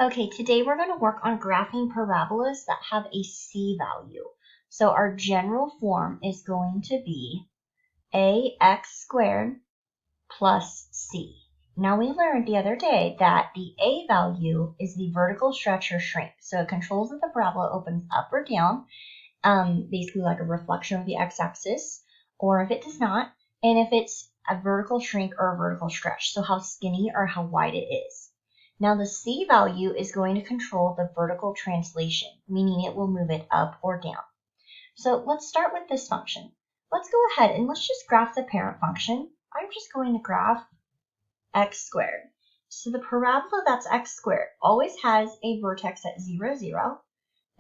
Okay, today we're going to work on graphing parabolas that have a c value. So our general form is going to be ax squared plus c. Now we learned the other day that the a value is the vertical stretch or shrink. So it controls if the parabola opens up or down, basically like a reflection of the x-axis, or if it does not, and if it's a vertical shrink or a vertical stretch, so how skinny or how wide it is. Now the c value is going to control the vertical translation, meaning it will move it up or down. So let's start with this function. Let's go ahead and let's just graph the parent function. I'm just going to graph x squared. So the parabola that's x squared always has a vertex at 0, 0,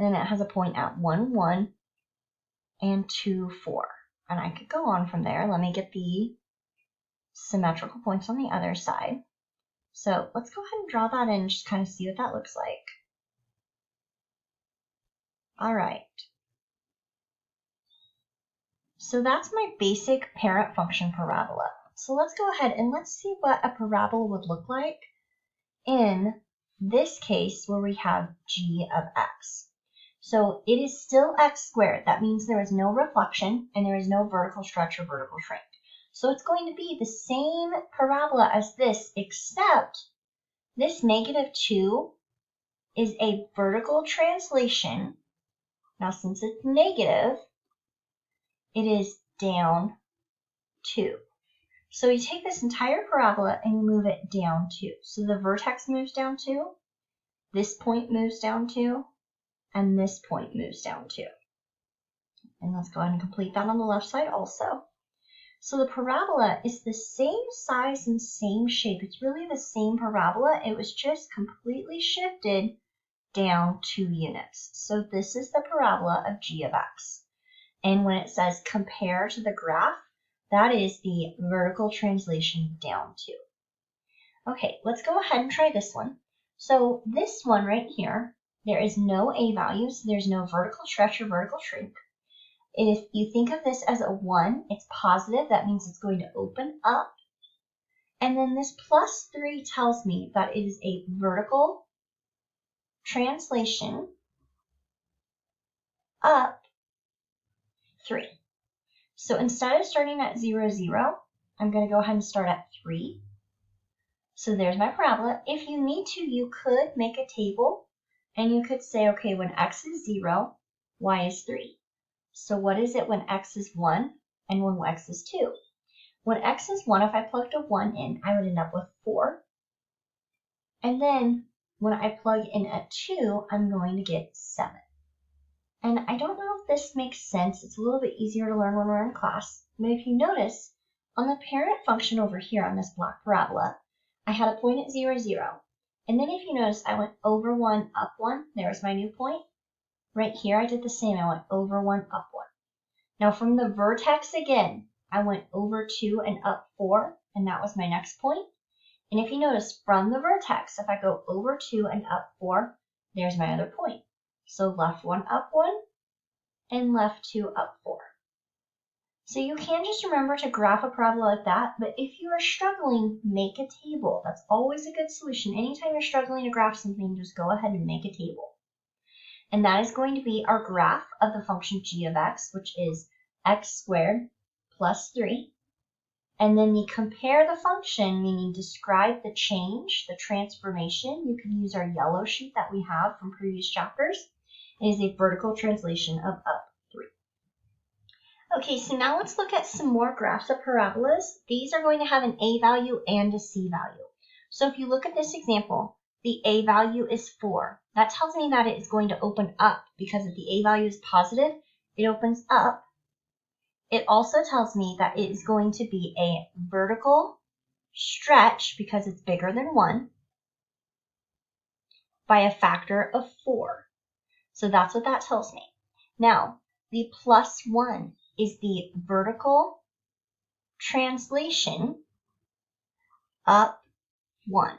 and then it has a point at 1, 1, and 2, 4. And I could go on from there. Let me get the symmetrical points on the other side. So let's go ahead and draw that in and just kind of see what that looks like. All right. So that's my basic parent function parabola. So let's go ahead and let's see what a parabola would look like in this case where we have g of x. So it is still x squared. That means there is no reflection and there is no vertical stretch or vertical shrink. So it's going to be the same parabola as this, except this -2 is a vertical translation. Now, since it's negative, it is down 2. So you take this entire parabola and you move it down 2. So the vertex moves down 2, this point moves down 2, and this point moves down 2. And let's go ahead and complete that on the left side also. So the parabola is the same size and same shape. It's really the same parabola. It was just completely shifted down 2 units. So this is the parabola of g of x. And when it says compare to the graph, that is the vertical translation down 2. Okay, let's go ahead and try this one. So this one right here, there is no a value, so there's no vertical stretch or vertical shrink. If you think of this as a 1, it's positive. That means it's going to open up. And then this +3 tells me that it is a vertical translation up 3. So instead of starting at 0, 0, I'm going to go ahead and start at 3. So there's my parabola. If you need to, you could make a table and you could say, okay, when x is 0, y is 3. So what is it when x is 1 and when x is 2? When x is 1, if I plugged a 1 in, I would end up with 4. And then when I plug in a 2, I'm going to get 7. And I don't know if this makes sense. It's a little bit easier to learn when we're in class. But if you notice, on the parent function over here on this black parabola, I had a point at 0, 0. And then if you notice, I went over 1, up 1. There's my new point. Right here, I did the same. I went over 1, up 1. Now from the vertex again, I went over 2 and up 4, and that was my next point. And if you notice, from the vertex, if I go over 2 and up 4, there's my other point. So left 1, up 1, and left 2, up 4. So you can just remember to graph a parabola like that, but if you are struggling, make a table. That's always a good solution. Anytime you're struggling to graph something, just go ahead and make a table. And that is going to be our graph of the function g of x, which is x squared plus 3. And then the compare the function, meaning describe the change, the transformation. You can use our yellow sheet that we have from previous chapters. It is a vertical translation of up 3. Okay, so now let's look at some more graphs of parabolas. These are going to have an a value and a c value. So if you look at this example, the a value is 4. That tells me that it is going to open up because if the a value is positive, it opens up. It also tells me that it is going to be a vertical stretch because it's bigger than 1 by a factor of 4. So that's what that tells me. Now, the +1 is the vertical translation up 1.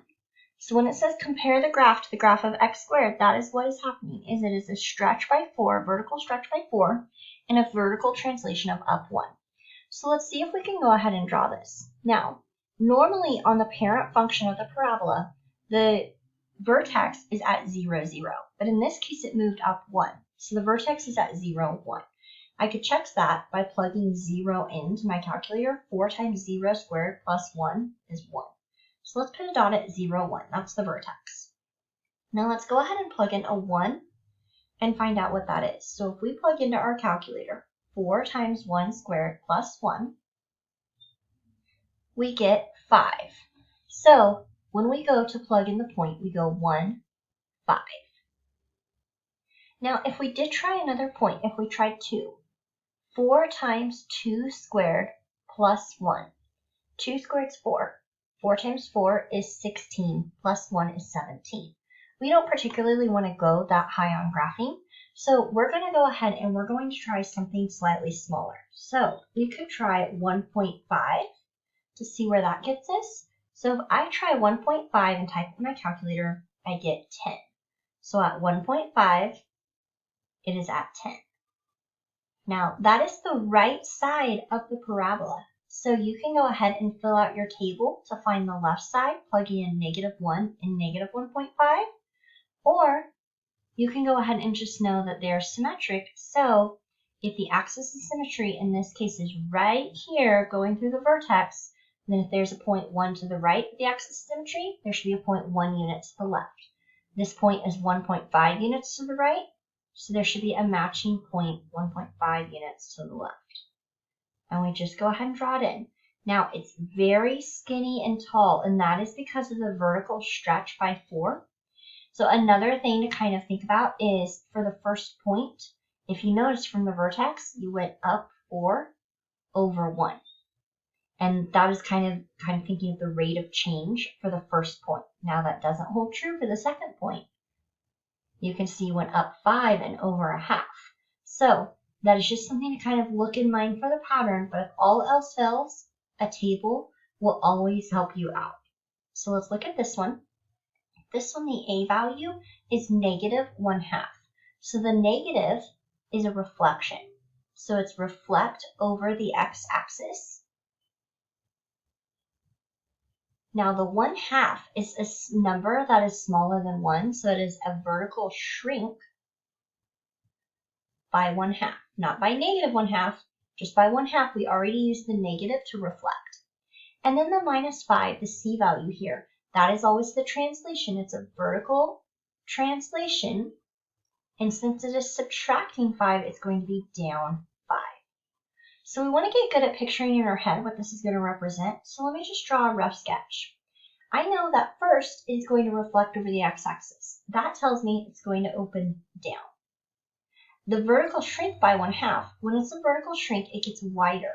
So when it says compare the graph to the graph of x squared, that is what is happening, is it is a stretch by 4, vertical stretch by 4, and a vertical translation of up 1. So let's see if we can go ahead and draw this. Now, normally on the parent function of the parabola, the vertex is at 0, 0. But in this case, it moved up 1. So the vertex is at 0, 1. I could check that by plugging 0 into my calculator. 4 times 0 squared plus 1 is 1. So let's put a dot at 0, 1. That's the vertex. Now let's go ahead and plug in a 1 and find out what that is. So if we plug into our calculator 4 times 1 squared plus 1, we get 5. So when we go to plug in the point, we go 1, 5. Now if we did try another point, if we tried 2, 4 times 2 squared plus 1. 2 squared is 4. 4 times 4 is 16, plus 1 is 17. We don't particularly want to go that high on graphing, so we're going to go ahead and we're going to try something slightly smaller. So we could try 1.5 to see where that gets us. So if I try 1.5 and type in my calculator, I get 10. So at 1.5, it is at 10. Now that is the right side of the parabola. So you can go ahead and fill out your table to find the left side, plugging in -1 and -1.5, or you can go ahead and just know that they're symmetric. So if the axis of symmetry in this case is right here going through the vertex, then if there's a point 1 to the right of the axis of symmetry, there should be a point 1 unit to the left. This point is 1.5 units to the right, so there should be a matching point 1.5 units to the left. And we just go ahead and draw it in. Now it's very skinny and tall, and that is because of the vertical stretch by 4. So another thing to kind of think about is for the first point, if you notice from the vertex, you went up 4 over 1. And that is kind of thinking of the rate of change for the first point. Now that doesn't hold true for the second point. You can see you went up 5 and over a half. So that is just something to kind of look in mind for the pattern, but if all else fails, a table will always help you out. So let's look at this one. This one, the A value is -1/2. So the negative is a reflection. So it's reflect over the x-axis. Now the 1/2 is a number that is smaller than 1, so it is a vertical shrink by 1/2. Not by -1/2, just by 1/2. We already used the negative to reflect. And then the -5, the C value here, that is always the translation. It's a vertical translation. And since it is subtracting 5, it's going to be down 5. So we want to get good at picturing in our head what this is going to represent. So let me just draw a rough sketch. I know that first is going to reflect over the x-axis. That tells me it's going to open down. The vertical shrink by 1/2, when it's a vertical shrink, it gets wider.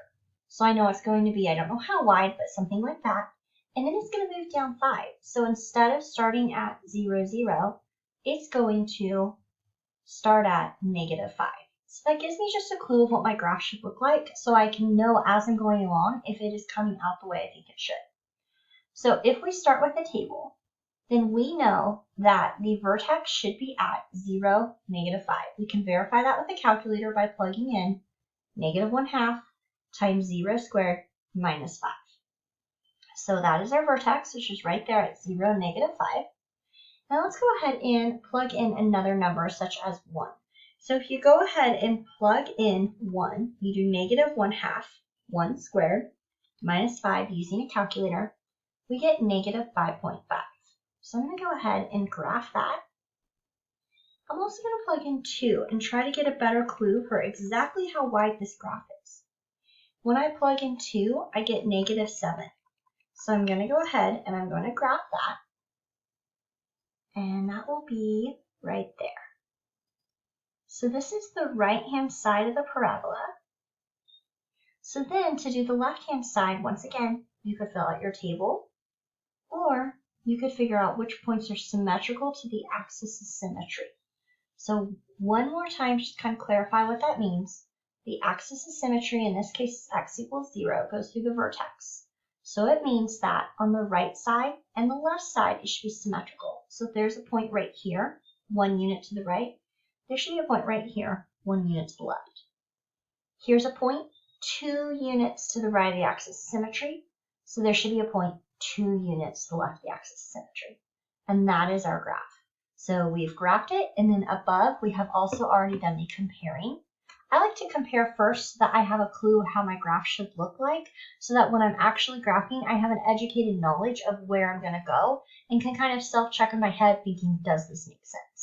So I know it's going to be, I don't know how wide, but something like that. And then it's going to move down 5. So instead of starting at 0, 0, it's going to start at -5. So that gives me just a clue of what my graph should look like, so I can know as I'm going along if it is coming out the way I think it should. So if we start with a table, then we know that the vertex should be at 0, -5. We can verify that with a calculator by plugging in -1/2 times 0 squared minus 5. So that is our vertex, which is right there at 0, -5. Now let's go ahead and plug in another number such as 1. So if you go ahead and plug in 1, you do -1/2, 1 squared, minus 5 using a calculator, we get -5.5. So I'm going to go ahead and graph that. I'm also going to plug in 2 and try to get a better clue for exactly how wide this graph is. When I plug in 2, I get -7. So I'm going to go ahead and I'm going to graph that. And that will be right there. So this is the right-hand side of the parabola. So then to do the left-hand side, once again, you could fill out your table, or you could figure out which points are symmetrical to the axis of symmetry. So one more time, just kind of clarify what that means. The axis of symmetry, in this case is x equals 0, goes through the vertex. So it means that on the right side and the left side, it should be symmetrical. So if there's a point right here, 1 unit to the right, there should be a point right here, 1 unit to the left. Here's a point, 2 units to the right of the axis of symmetry. So there should be a point 2 units to the left of the axis of symmetry. And that is our graph. So we've graphed it, and then above we have also already done the comparing. I like to compare first so that I have a clue how my graph should look like, so that when I'm actually graphing, I have an educated knowledge of where I'm going to go and can kind of self-check in my head thinking, does this make sense?